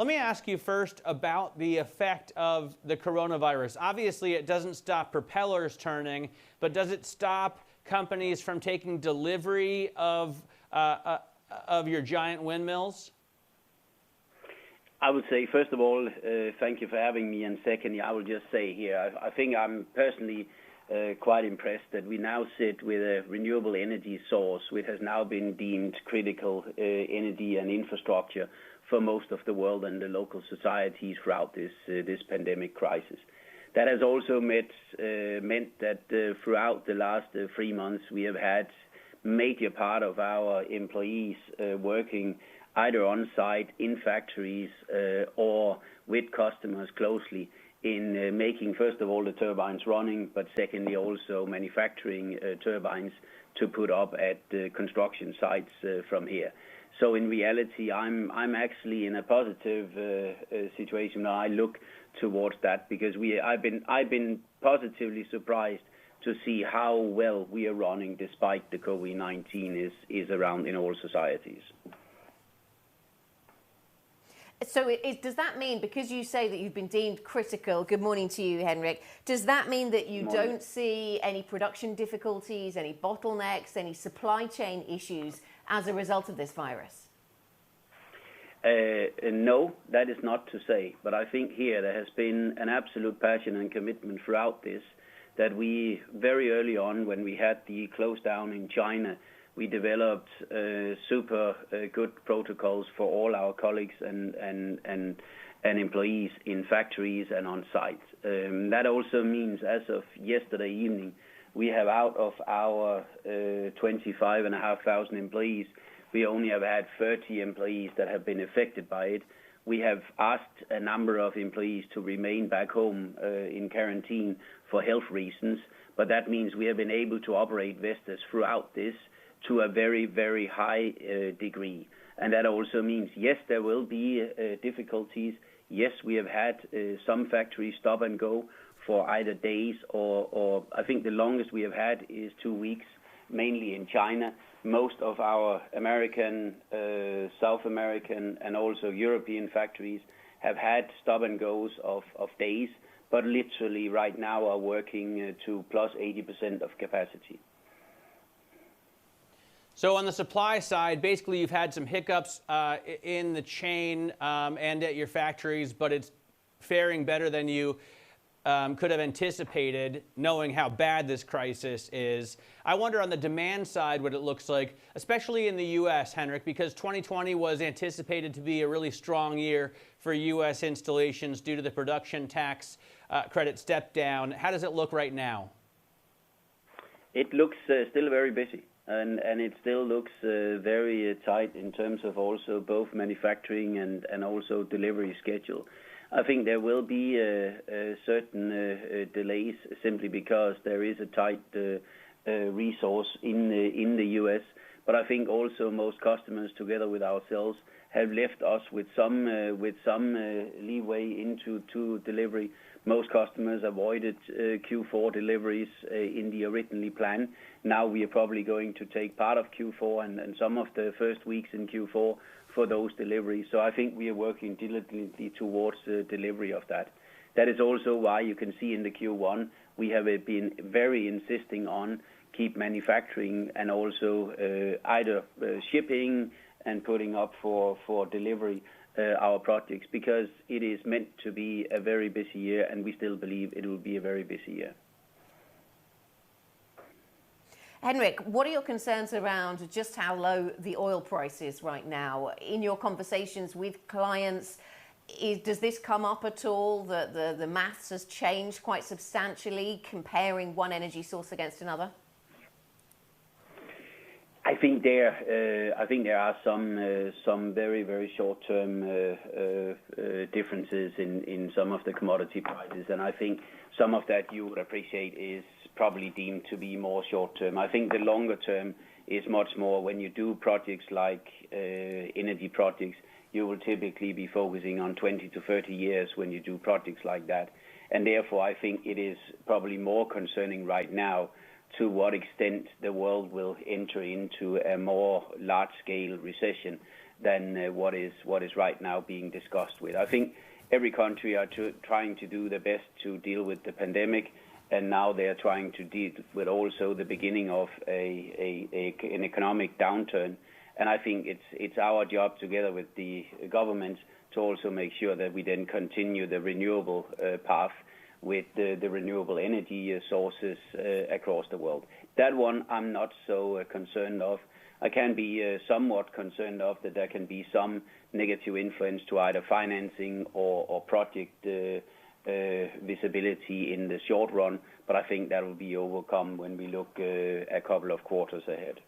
Let me ask you first about the effect of the coronavirus. Obviously, it doesn't stop propellers turning, but does it stop companies from taking delivery of your giant windmills? I would say, first of all, thank you for having me. And secondly, I will just say here, I think I'm personally quite impressed that we now sit with a renewable energy source which has now been deemed critical energy and infrastructure for most of the world and the local societies throughout this pandemic crisis. That has also meant that throughout the last 3 months we have had major part of our employees working either on site, in factories, or with customers closely in making, first of all, the turbines running, but secondly also manufacturing turbines to put up at construction sites from here. So in reality, I'm actually in a positive situation. I look towards that because I've been positively surprised to see how well we are running despite the COVID-19 is around in all societies. So does that mean, because you say that you've been deemed critical, good morning to you, Henrik, does that mean that you don't see any production difficulties, any bottlenecks, any supply chain issues as a result of this virus? No, that is not to say. But I think here there has been an absolute passion and commitment throughout this, that we very early on, when we had the close down in China, we developed super good protocols for all our colleagues and employees in factories and on site. That also means, as of yesterday evening, we have out of our 25,500 employees, we only have had 30 employees that have been affected by it. We have asked a number of employees to remain back home in quarantine for health reasons, but that means we have been able to operate Vestas throughout this to a very, very high degree. And that also means, yes, there will be difficulties. Yes, we have had some factories stop and go for either days or I think the longest we have had is 2 weeks, mainly in China. Most of our American, South American, and also European factories have had stop and goes of days, but literally right now are working to plus 80% of capacity. So on the supply side, basically you've had some hiccups in the chain and at your factories, but it's faring better than you could have anticipated, knowing how bad this crisis is. I wonder on the demand side what it looks like, especially in the U.S., Henrik, because 2020 was anticipated to be a really strong year for U.S. installations due to the production tax credit step down. How does it look right now? It looks still very busy. And it still looks very tight in terms of also both manufacturing and also delivery schedule. I think there will be certain delays simply because there is a tight resource in the U.S. But I think also most customers, together with ourselves, have left us with some leeway into delivery. Most customers avoided Q4 deliveries in the originally planned. Now we are probably going to take part of Q4 and some of the first weeks in Q4 for those deliveries. So I think we are working diligently towards the delivery of that. That is also why you can see in the Q1 we have been very insisting on keep manufacturing and also either shipping and putting up for delivery our projects, because it is meant to be a very busy year, and we still believe it will be a very busy year. Henrik, what are your concerns around just how low the oil price is right now? In your conversations with clients, does this come up at all? The maths has changed quite substantially comparing one energy source against another? I think there are some very, very short-term differences in some of the commodity prices, and I think some of that you would appreciate is probably deemed to be more short-term. I think the longer term is much more when you do projects like energy projects, you will typically be focusing on 20 to 30 years when you do projects like that, and therefore I think it is probably more concerning right now to what extent the world will enter into a more large-scale recession than what is right now being discussed with. I think every country are trying to do their best to deal with the pandemic, and now they are trying to deal with also the beginning of an economic downturn. And I think it's our job together with the government to also make sure that we then continue the renewable path with the renewable energy sources across the world. That one I'm not so concerned of. I can be somewhat concerned of that there can be some negative influence to either financing or project visibility in the short run, but I think that will be overcome when we look a couple of quarters ahead.